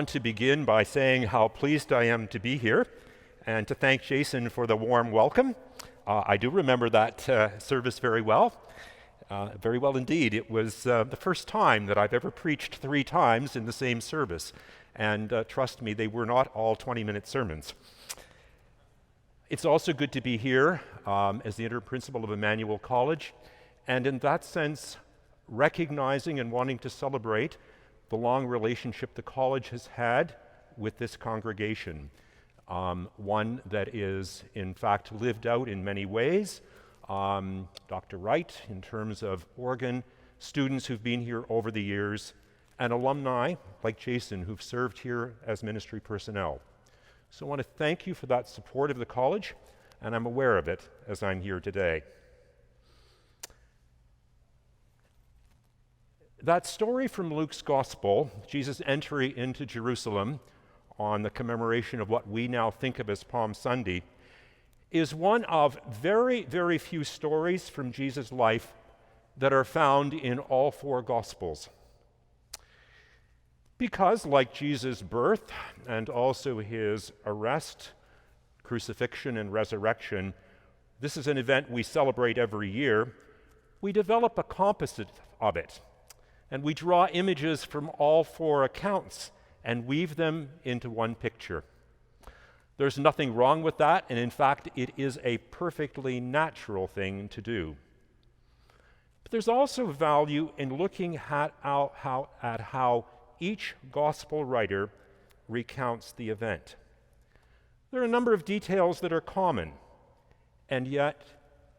want to begin by saying how pleased I am to be here and to thank Jason for the warm welcome. I do remember that service very well indeed. It was the first time that I've ever preached 3 times in the same service, and trust me, they were not all 20-minute sermons. It's also good to be here as the interim principal of Emmanuel College, and in that sense, recognizing and wanting to celebrate the long relationship the college has had with this congregation, one that is in fact lived out in many ways. Dr. Wright, in terms of Oregon, students who've been here over the years, and alumni like Jason who've served here as ministry personnel. So I want to thank you for that support of the college, and I'm aware of it as I'm here today. That story from Luke's Gospel, Jesus' entry into Jerusalem on the commemoration of what we now think of as Palm Sunday, is one of very, very few stories from Jesus' life that are found in all 4 Gospels. Because, like Jesus' birth and also his arrest, crucifixion, and resurrection, this is an event we celebrate every year, we develop a composite of it. And we draw images from all 4 accounts and weave them into one picture. There's nothing wrong with that, and in fact, it is a perfectly natural thing to do. But there's also value in looking at how each gospel writer recounts the event. There are a number of details that are common, and yet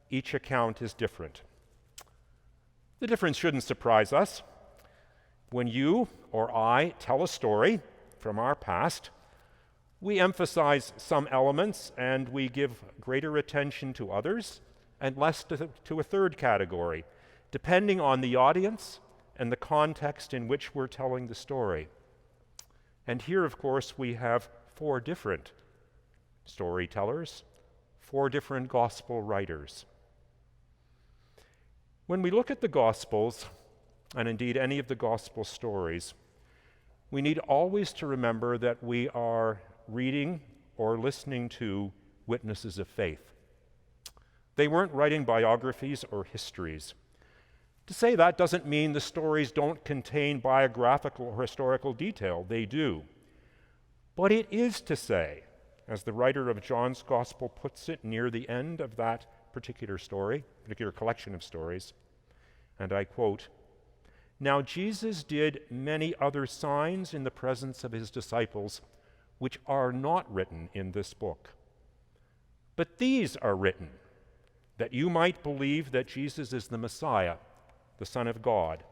each account is different. The difference shouldn't surprise us. When you or I tell a story from our past, we emphasize some elements and we give greater attention to others and less to a third category, depending on the audience and the context in which we're telling the story. And here, of course, we have 4 different storytellers, 4 different gospel writers. When we look at the Gospels, and indeed any of the gospel stories, we need always to remember that we are reading or listening to witnesses of faith. They weren't writing biographies or histories. To say that doesn't mean the stories don't contain biographical or historical detail. They do. But it is to say, as the writer of John's Gospel puts it near the end of that particular collection of stories, and I quote, "Now Jesus did many other signs in the presence of his disciples, which are not written in this book. But these are written, that you might believe that Jesus is the Messiah, the Son of God,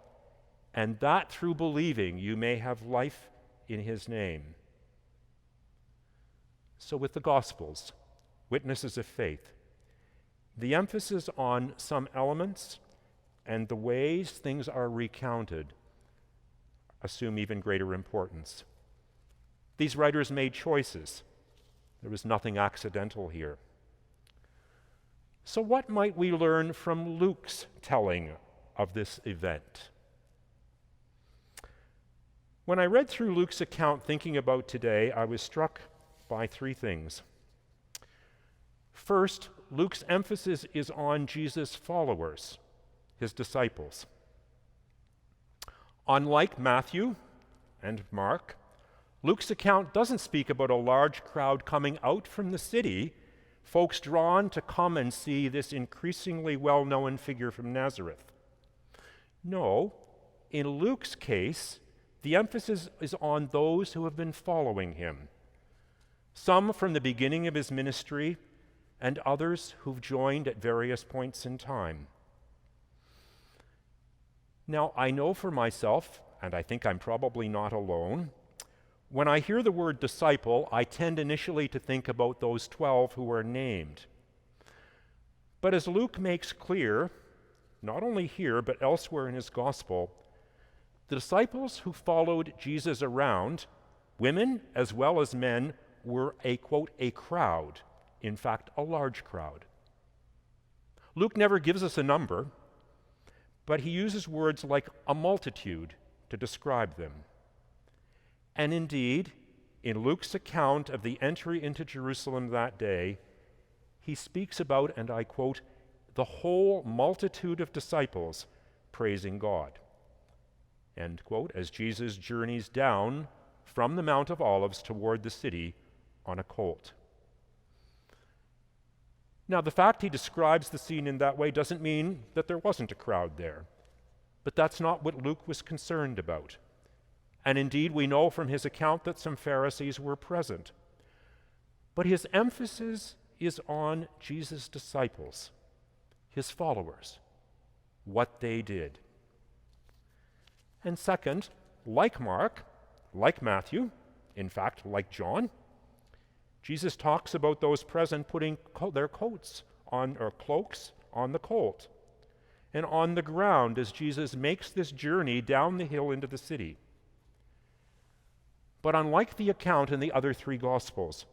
and that through believing you may have life in his name." So with the Gospels, witnesses of faith, the emphasis on some elements and the ways things are recounted assume even greater importance. These writers made choices. There was nothing accidental here. So what might we learn from Luke's telling of this event? When I read through Luke's account thinking about today, I was struck by 3 things. First, Luke's emphasis is on Jesus' followers, his disciples. Unlike Matthew and Mark, Luke's account doesn't speak about a large crowd coming out from the city, folks drawn to come and see this increasingly well-known figure from Nazareth. No, in Luke's case, the emphasis is on those who have been following him, some from the beginning of his ministry and others who've joined at various points in time. Now, I know for myself, and I think I'm probably not alone, when I hear the word disciple, I tend initially to think about those 12 who are named. But as Luke makes clear, not only here but elsewhere in his gospel, the disciples who followed Jesus around, women as well as men, were a, quote, a crowd, in fact, a large crowd. Luke never gives us a number, but he uses words like a multitude to describe them. And indeed, in Luke's account of the entry into Jerusalem that day, he speaks about, and I quote, the whole multitude of disciples praising God, end quote, as Jesus journeys down from the Mount of Olives toward the city on a colt. Now, the fact he describes the scene in that way doesn't mean that there wasn't a crowd there, but that's not what Luke was concerned about. And indeed, we know from his account that some Pharisees were present. But his emphasis is on Jesus' disciples, his followers, what they did. And second, like Mark, like Matthew, in fact, like John, Jesus talks about those present putting their coats on, or cloaks on the colt and on the ground as Jesus makes this journey down the hill into the city. But unlike the account in the other three Gospels,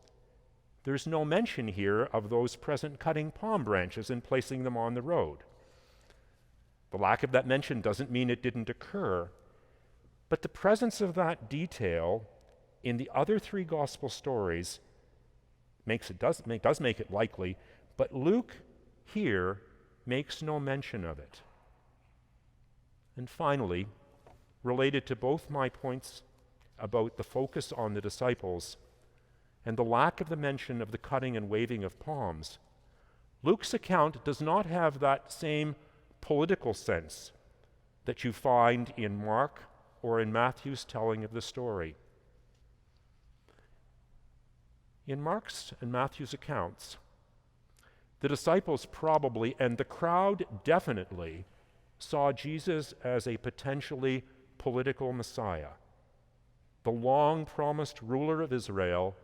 there's no mention here of those present cutting palm branches and placing them on the road. The lack of that mention doesn't mean it didn't occur, but the presence of that detail in the other three Gospel stories does make it likely, but Luke here makes no mention of it. And finally, related to both my points about the focus on the disciples and the lack of the mention of the cutting and waving of palms, Luke's account does not have that same political sense that you find in Mark or in Matthew's telling of the story. In Mark's and Matthew's accounts, the disciples probably, and the crowd definitely, saw Jesus as a potentially political Messiah, the long-promised ruler of Israel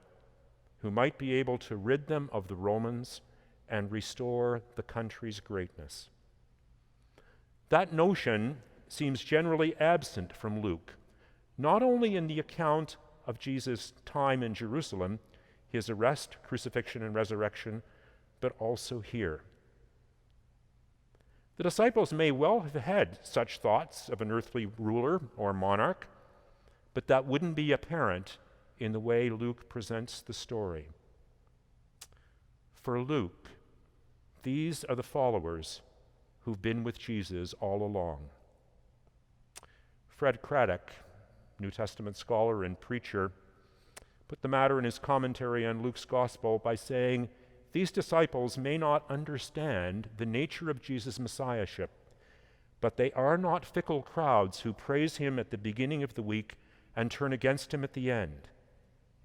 who might be able to rid them of the Romans and restore the country's greatness. That notion seems generally absent from Luke, not only in the account of Jesus' time in Jerusalem, his arrest, crucifixion, and resurrection, but also here. The disciples may well have had such thoughts of an earthly ruler or monarch, but that wouldn't be apparent in the way Luke presents the story. For Luke, these are the followers who've been with Jesus all along. Fred Craddock, New Testament scholar and preacher, put the matter in his commentary on Luke's gospel by saying, these disciples may not understand the nature of Jesus' messiahship, but they are not fickle crowds who praise him at the beginning of the week and turn against him at the end.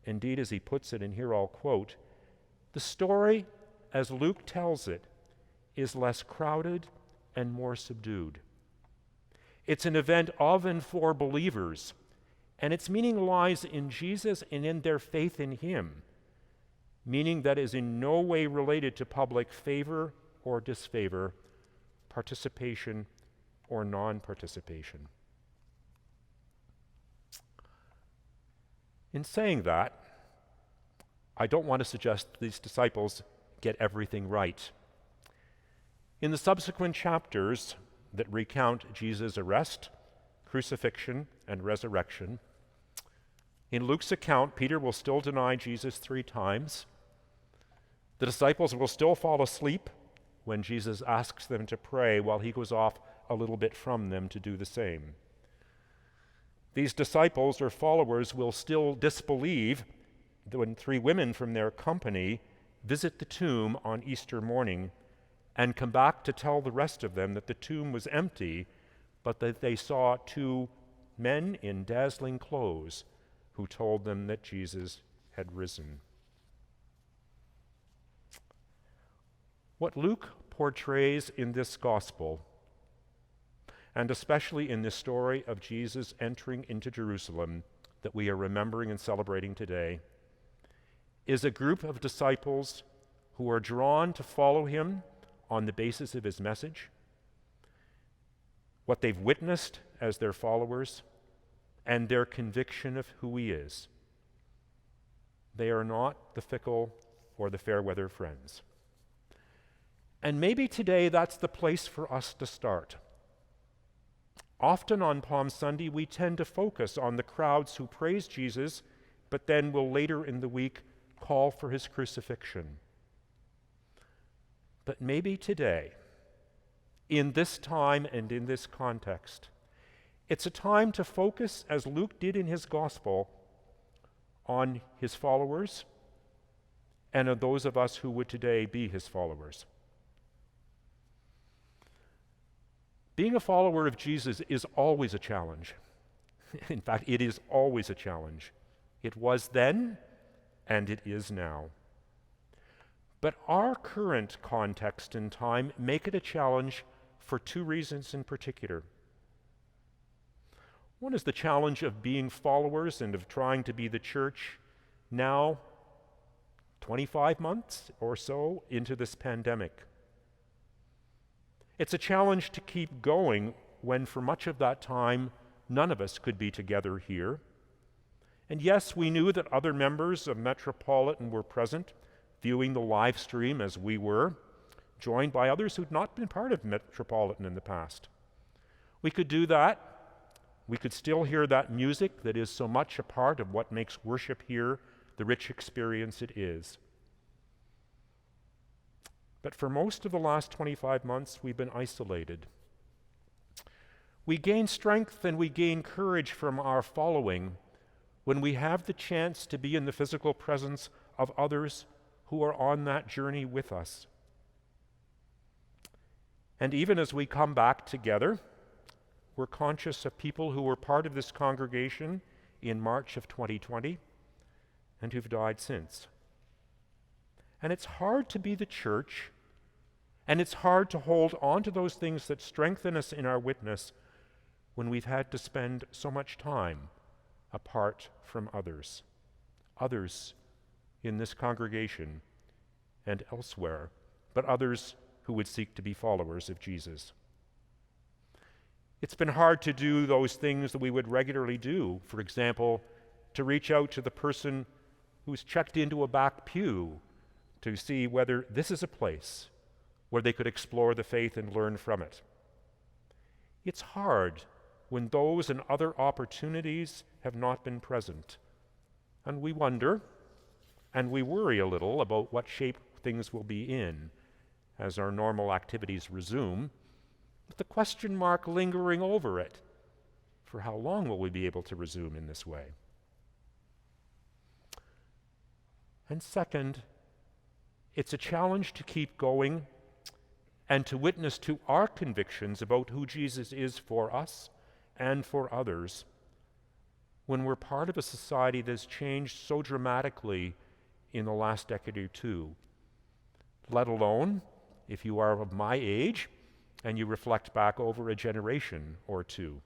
Indeed, as he puts it, and here I'll quote, the story, as Luke tells it, is less crowded and more subdued. It's an event of and for believers, and its meaning lies in Jesus and in their faith in him, meaning that is in no way related to public favor or disfavor, participation or non-participation. In saying that, I don't want to suggest these disciples get everything right. In the subsequent chapters that recount Jesus' arrest, crucifixion, and resurrection, in Luke's account, Peter will still deny Jesus 3 times. The disciples will still fall asleep when Jesus asks them to pray while he goes off a little bit from them to do the same. These disciples or followers will still disbelieve when 3 women from their company visit the tomb on Easter morning and come back to tell the rest of them that the tomb was empty, but that they saw 2 men in dazzling clothes who told them that Jesus had risen. What Luke portrays in this gospel, and especially in this story of Jesus entering into Jerusalem that we are remembering and celebrating today, is a group of disciples who are drawn to follow him on the basis of his message, what they've witnessed as their followers, and their conviction of who he is. They are not the fickle or the fair-weather friends. And maybe today that's the place for us to start. Often on Palm Sunday, we tend to focus on the crowds who praise Jesus, but then will later in the week call for his crucifixion. But maybe today, in this time and in this context, it's a time to focus, as Luke did in his gospel, on his followers and on those of us who would today be his followers. Being a follower of Jesus is always a challenge. In fact, it is always a challenge. It was then, and it is now. But our current context and time make it a challenge for two reasons in particular. One is the challenge of being followers and of trying to be the church now, 25 months or so into this pandemic. It's a challenge to keep going when for much of that time none of us could be together here. And yes, we knew that other members of Metropolitan were present, viewing the live stream as we were, joined by others who'd not been part of Metropolitan in the past. We could do that. We could still hear that music that is so much a part of what makes worship here the rich experience it is. But for most of the last 25 months, we've been isolated. We gain strength and we gain courage from our following when we have the chance to be in the physical presence of others who are on that journey with us. And even as we come back together, we're conscious of people who were part of this congregation in March of 2020 and who've died since. And it's hard to be the church, and it's hard to hold on to those things that strengthen us in our witness when we've had to spend so much time apart from others in this congregation and elsewhere, but others who would seek to be followers of Jesus. It's been hard to do those things that we would regularly do. For example, to reach out to the person who's checked into a back pew to see whether this is a place where they could explore the faith and learn from it. It's hard when those and other opportunities have not been present. And we wonder, and we worry a little about what shape things will be in as our normal activities resume, with the question mark lingering over it. For how long will we be able to resume in this way? And second, it's a challenge to keep going and to witness to our convictions about who Jesus is for us and for others when we're part of a society that's changed so dramatically in the last decade or two, let alone if you are of my age and you reflect back over a generation or two.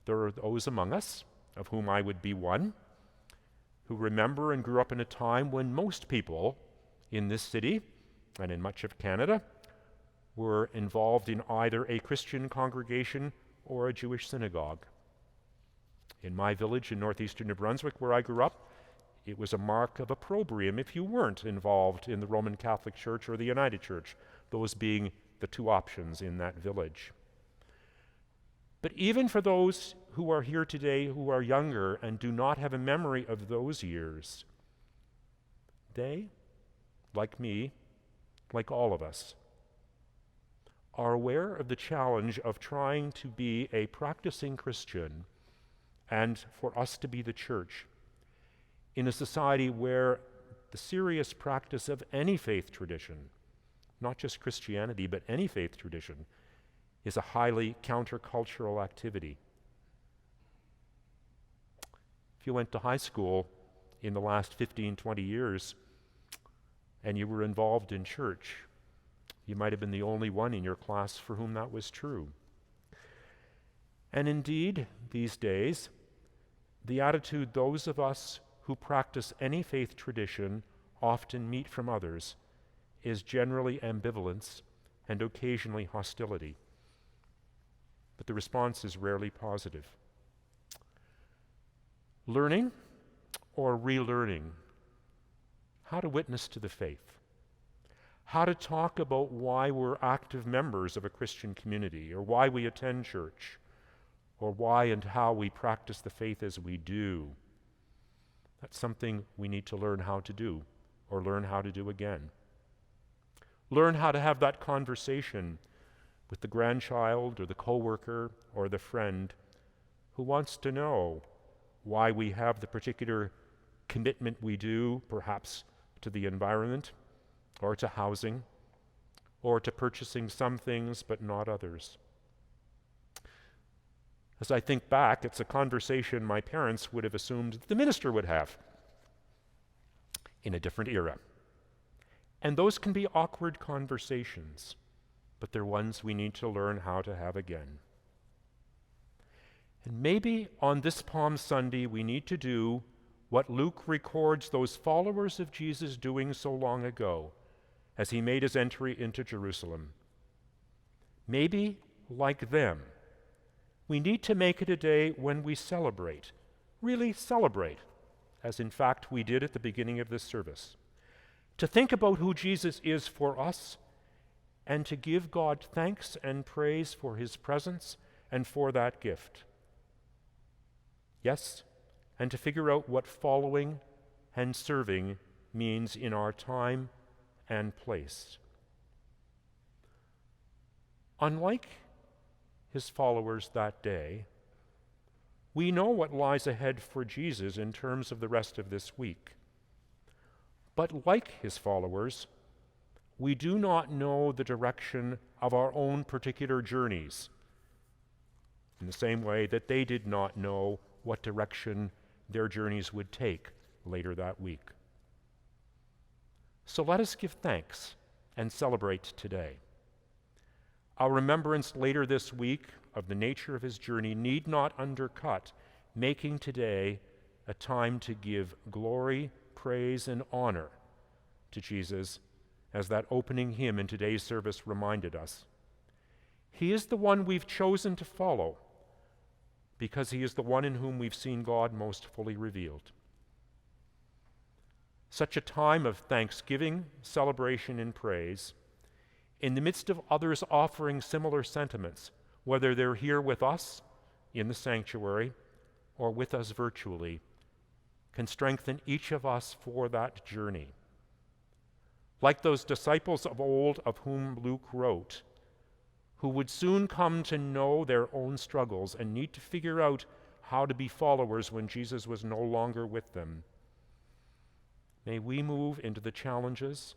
There are those among us, of whom I would be one, who remember and grew up in a time when most people in this city and in much of Canada were involved in either a Christian congregation or a Jewish synagogue. In my village in northeastern New Brunswick, where I grew up, it was a mark of opprobrium if you weren't involved in the Roman Catholic Church or the United Church, those being the two options in that village. But even for those who are here today who are younger and do not have a memory of those years, they, like me, like all of us, are aware of the challenge of trying to be a practicing Christian and for us to be the church in a society where the serious practice of any faith tradition, not just Christianity, but any faith tradition, is a highly countercultural activity. If you went to high school in the last 15, 20 years and you were involved in church, you might have been the only one in your class for whom that was true. And indeed, these days, the attitude those of us who practice any faith tradition often meet from others is generally ambivalence and occasionally hostility. But the response is rarely positive. Learning or relearning how to witness to the faith, how to talk about why we're active members of a Christian community, or why we attend church, or why and how we practice the faith as we do. That's something we need to learn how to do, or learn how to do again. Learn how to have that conversation with the grandchild or the coworker or the friend who wants to know why we have the particular commitment we do, perhaps to the environment, or to housing, or to purchasing some things but not others. As I think back, it's a conversation my parents would have assumed the minister would have in a different era. And those can be awkward conversations, but they're ones we need to learn how to have again. And maybe on this Palm Sunday we need to do what Luke records those followers of Jesus doing so long ago as he made his entry into Jerusalem. Maybe, like them, we need to make it a day when we celebrate, really celebrate, as in fact we did at the beginning of this service, to think about who Jesus is for us and to give God thanks and praise for his presence and for that gift. Yes, and to figure out what following and serving means in our time and place. Unlike his followers that day, we know what lies ahead for Jesus in terms of the rest of this week. But like his followers, we do not know the direction of our own particular journeys, in the same way that they did not know what direction their journeys would take later that week. So let us give thanks and celebrate today. Our remembrance later this week of the nature of his journey need not undercut making today a time to give glory, praise, and honor to Jesus, as that opening hymn in today's service reminded us. He is the one we've chosen to follow because he is the one in whom we've seen God most fully revealed. Such a time of thanksgiving, celebration, and praise, in the midst of others offering similar sentiments, whether they're here with us in the sanctuary or with us virtually, can strengthen each of us for that journey. Like those disciples of old of whom Luke wrote, who would soon come to know their own struggles and need to figure out how to be followers when Jesus was no longer with them. May we move into the challenges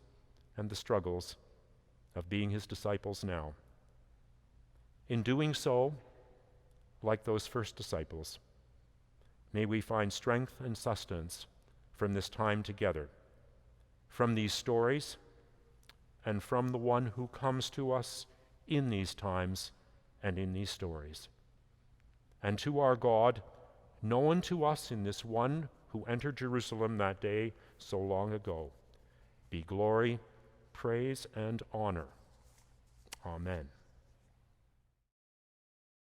and the struggles of being his disciples now. In doing so, like those first disciples, may we find strength and sustenance from this time together, from these stories, and from the one who comes to us in these times and in these stories. And to our God, known to us in this one who entered Jerusalem that day so long ago, be glory, praise, and honor. Amen.